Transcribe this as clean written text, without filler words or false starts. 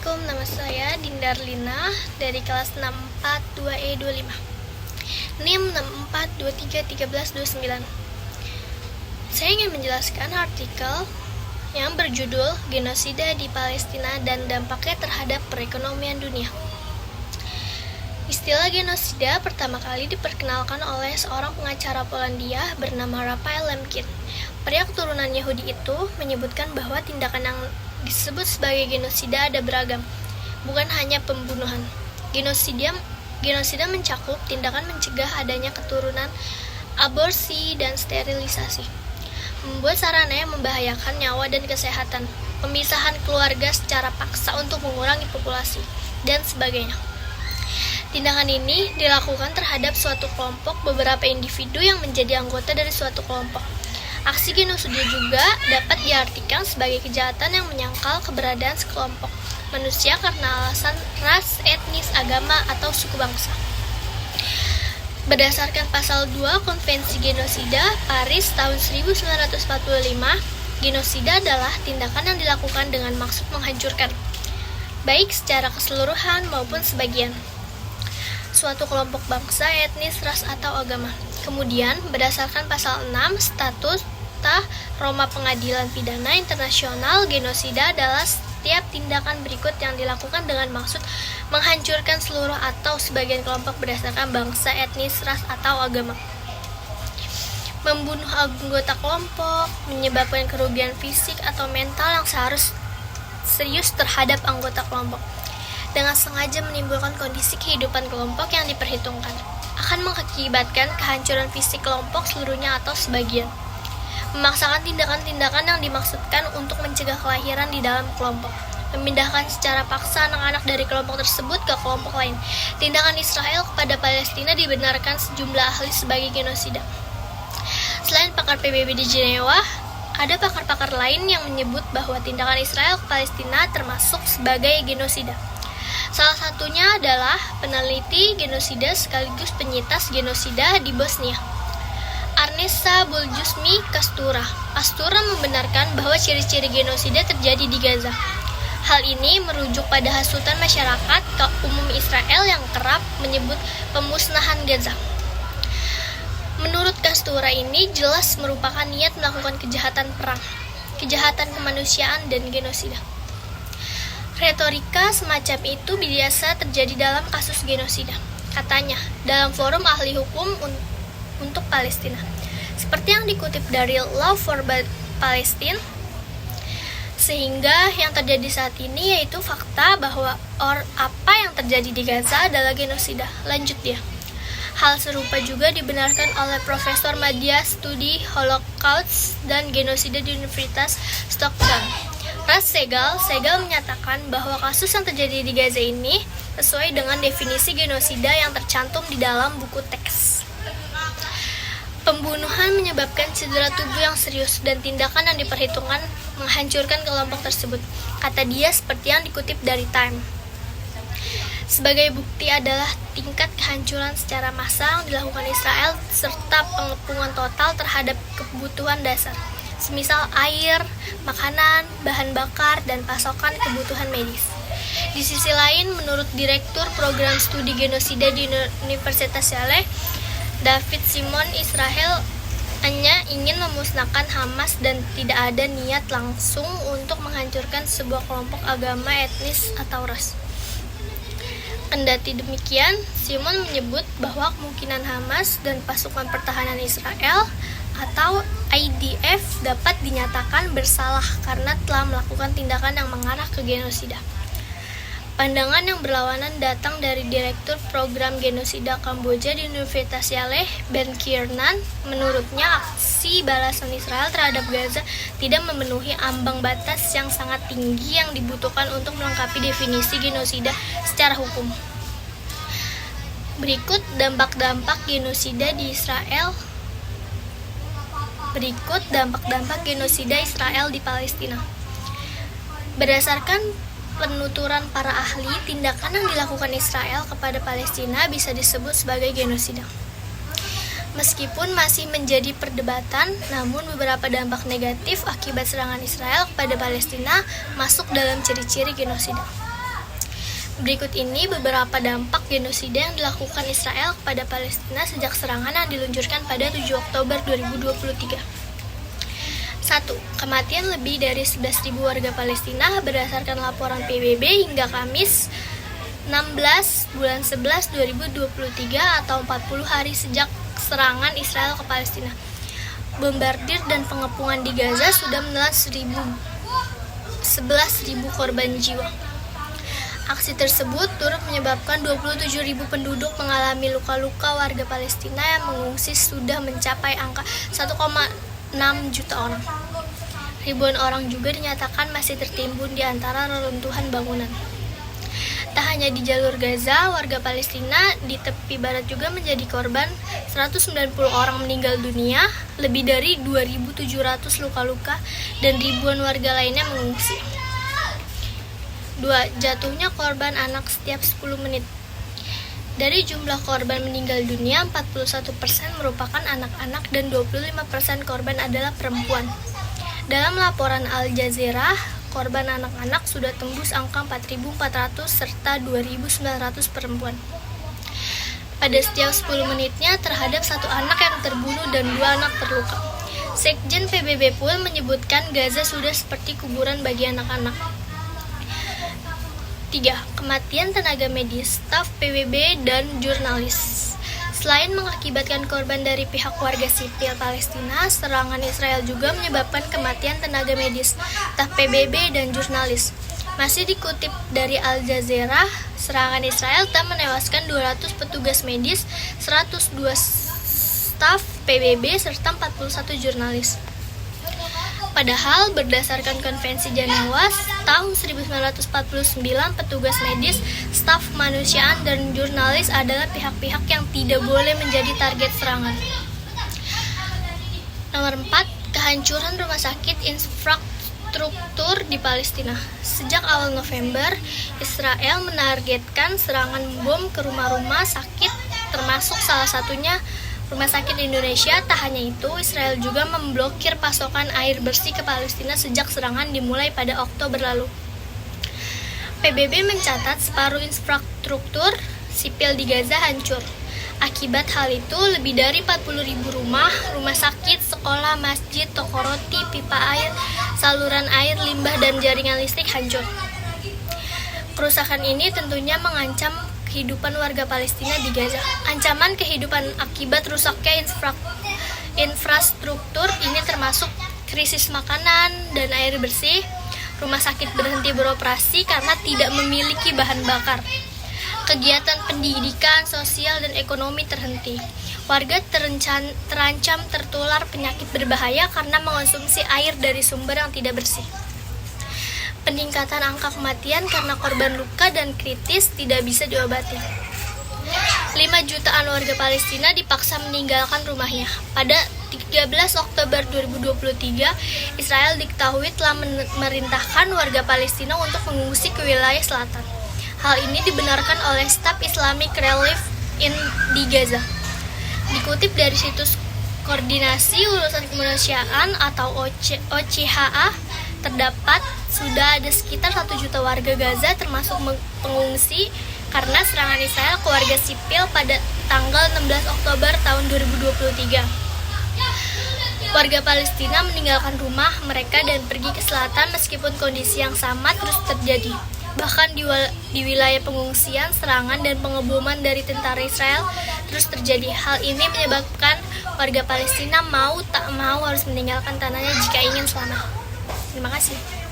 Assalamualaikum, nama saya Dindarlina dari kelas 642E25, NIM 64231329. Saya ingin menjelaskan artikel yang berjudul Genosida di Palestina dan Dampaknya Terhadap Perekonomian Dunia. Istilah genosida pertama kali diperkenalkan oleh seorang pengacara Polandia bernama Raphael Lemkin. Pria keturunan Yahudi itu menyebutkan bahwa tindakan yang disebut sebagai genosida ada beragam, bukan hanya pembunuhan. Genosida mencakup tindakan mencegah adanya keturunan, aborsi, dan sterilisasi, membuat sarana yang membahayakan nyawa dan kesehatan, pemisahan keluarga secara paksa untuk mengurangi populasi, dan sebagainya. Tindakan ini dilakukan terhadap suatu kelompok beberapa individu yang menjadi anggota dari suatu kelompok. Aksi genosida juga dapat diartikan sebagai kejahatan yang menyangkal keberadaan sekelompok manusia karena alasan ras, etnis, agama, atau suku bangsa. Berdasarkan pasal 2 Konvensi Genosida Paris tahun 1945, genosida adalah tindakan yang dilakukan dengan maksud menghancurkan, baik secara keseluruhan maupun sebagian, suatu kelompok bangsa, etnis, ras, atau agama. Kemudian, berdasarkan pasal 6 Statuta Roma Pengadilan Pidana Internasional, genosida adalah setiap tindakan berikut yang dilakukan dengan maksud menghancurkan seluruh atau sebagian kelompok berdasarkan bangsa, etnis, ras, atau agama. Membunuh anggota kelompok, menyebabkan kerugian fisik atau mental yang serius terhadap anggota kelompok, dengan sengaja menimbulkan kondisi kehidupan kelompok yang diperhitungkan, akan mengakibatkan kehancuran fisik kelompok seluruhnya atau sebagian. Memaksakan tindakan-tindakan yang dimaksudkan untuk mencegah kelahiran di dalam kelompok, memindahkan secara paksa anak-anak dari kelompok tersebut ke kelompok lain. Tindakan Israel kepada Palestina dibenarkan sejumlah ahli sebagai genosida. Selain pakar PBB di Jenewa, ada pakar-pakar lain yang menyebut bahwa tindakan Israel ke Palestina termasuk sebagai genosida. Salah satunya adalah peneliti genosida sekaligus penyintas genosida di Bosnia, Arnesa Buljusmi Kastura. Kastura membenarkan bahwa ciri-ciri genosida terjadi di Gaza. Hal ini merujuk pada hasutan masyarakat umum Israel yang kerap menyebut pemusnahan Gaza. Menurut Kastura, ini jelas merupakan niat melakukan kejahatan perang, kejahatan kemanusiaan, dan genosida. Retorika semacam itu biasa terjadi dalam kasus genosida, katanya, dalam forum ahli hukum untuk Palestina. Seperti yang dikutip dari Law for Palestine, sehingga yang terjadi saat ini yaitu fakta bahwa apa yang terjadi di Gaza adalah genosida. Lanjut dia. Hal serupa juga dibenarkan oleh Profesor Madya Studi Holocaust dan Genosida di Universitas Stockholm, Ras Segal menyatakan bahwa kasus yang terjadi di Gaza ini sesuai dengan definisi genosida yang tercantum di dalam buku teks. Pembunuhan menyebabkan cedera tubuh yang serius dan tindakan yang diperhitungkan menghancurkan kelompok tersebut, kata dia seperti yang dikutip dari Time. Sebagai bukti adalah tingkat kehancuran secara massal yang dilakukan Israel serta pengepungan total terhadap kebutuhan dasar, semisal air, makanan, bahan bakar, dan pasokan kebutuhan medis. Di sisi lain, menurut Direktur Program Studi Genosida di Universitas Yale, David Simon, Israel hanya ingin memusnahkan Hamas dan tidak ada niat langsung untuk menghancurkan sebuah kelompok agama, etnis, atau ras. Kendati demikian, Simon menyebut bahwa kemungkinan Hamas dan pasukan pertahanan Israel atau IDF dapat dinyatakan bersalah karena telah melakukan tindakan yang mengarah ke genosida. Pandangan yang berlawanan datang dari Direktur Program Genosida Kamboja di Universitas Yale, Ben Kiernan. Menurutnya, aksi balasan Israel terhadap Gaza tidak memenuhi ambang batas yang sangat tinggi yang dibutuhkan untuk melengkapi definisi genosida secara hukum. Berikut dampak-dampak genosida Israel di Palestina. Berdasarkan penuturan para ahli, tindakan yang dilakukan Israel kepada Palestina bisa disebut sebagai genosida. Meskipun masih menjadi perdebatan, namun beberapa dampak negatif akibat serangan Israel kepada Palestina masuk dalam ciri-ciri genosida. Berikut ini beberapa dampak genosida yang dilakukan Israel kepada Palestina sejak serangan yang diluncurkan pada 7 Oktober 2023. 1. Kematian lebih dari 11.000 warga Palestina berdasarkan laporan PBB hingga Kamis 16 bulan 11 2023 atau 40 hari sejak serangan Israel ke Palestina. Bombardir dan pengepungan di Gaza sudah menelan 11.000 korban jiwa. Aksi tersebut turut menyebabkan 27.000 penduduk mengalami luka-luka. Warga Palestina yang mengungsi sudah mencapai angka 1,6 juta orang. Ribuan orang juga dinyatakan masih tertimbun di antara reruntuhan bangunan. Tak hanya di jalur Gaza, warga Palestina di tepi barat juga menjadi korban. 190 orang meninggal dunia, lebih dari 2.700 luka-luka, dan ribuan warga lainnya mengungsi. 2. Jatuhnya korban anak setiap 10 menit. Dari jumlah korban meninggal dunia, 41% merupakan anak-anak dan 25% korban adalah perempuan. Dalam laporan Al Jazeera, korban anak-anak sudah tembus angka 4.400 serta 2.900 perempuan. Pada setiap 10 menitnya terhadap satu anak yang terbunuh dan 2 anak terluka. Sekjen PBB pun menyebutkan Gaza sudah seperti kuburan bagi anak-anak. 3. Kematian tenaga medis, staf PBB, dan jurnalis. Selain mengakibatkan korban dari pihak warga sipil Palestina, serangan Israel juga menyebabkan kematian tenaga medis, staf PBB, dan jurnalis. Masih dikutip dari Al Jazeera, serangan Israel telah menewaskan 200 petugas medis, 102 staf PBB, serta 41 jurnalis. Padahal berdasarkan Konvensi Jenewa tahun 1949, petugas medis, staf kemanusiaan, dan jurnalis adalah pihak-pihak yang tidak boleh menjadi target serangan. Nomor 4. Kehancuran rumah sakit infrastruktur di Palestina. Sejak awal November, Israel menargetkan serangan bom ke rumah-rumah sakit, termasuk salah satunya Rumah Sakit Indonesia. Tak hanya itu, Israel juga memblokir pasokan air bersih ke Palestina sejak serangan dimulai pada Oktober lalu. PBB mencatat separuh infrastruktur sipil di Gaza hancur. Akibat hal itu, lebih dari 40.000 rumah sakit, sekolah, masjid, toko roti, pipa air, saluran air, limbah, dan jaringan listrik hancur. Kerusakan ini tentunya mengancam kehidupan warga Palestina di Gaza. Ancaman kehidupan akibat rusaknya infrastruktur ini termasuk krisis makanan dan air bersih. Rumah sakit berhenti beroperasi karena tidak memiliki bahan bakar. Kegiatan pendidikan, sosial, dan ekonomi terhenti. Warga terancam tertular penyakit berbahaya karena mengonsumsi air dari sumber yang tidak bersih. Peningkatan angka kematian karena korban luka dan kritis tidak bisa diobati. 5 jutaan warga Palestina dipaksa meninggalkan rumahnya. Pada 13 Oktober 2023, Israel diketahui telah memerintahkan warga Palestina untuk mengungsi ke wilayah selatan. Hal ini dibenarkan oleh Staf Islamic Relief di Gaza. Dikutip dari situs Koordinasi Urusan Kemanusiaan atau OCHA, terdapat sudah ada sekitar 1 juta warga Gaza termasuk pengungsi karena serangan Israel ke warga sipil pada tanggal 16 Oktober tahun 2023. Warga Palestina meninggalkan rumah mereka dan pergi ke selatan meskipun kondisi yang sama terus terjadi. Bahkan di wilayah pengungsian, serangan dan pengeboman dari tentara Israel terus terjadi. Hal ini menyebabkan warga Palestina mau tak mau harus meninggalkan tanahnya jika ingin selamat. Terima kasih.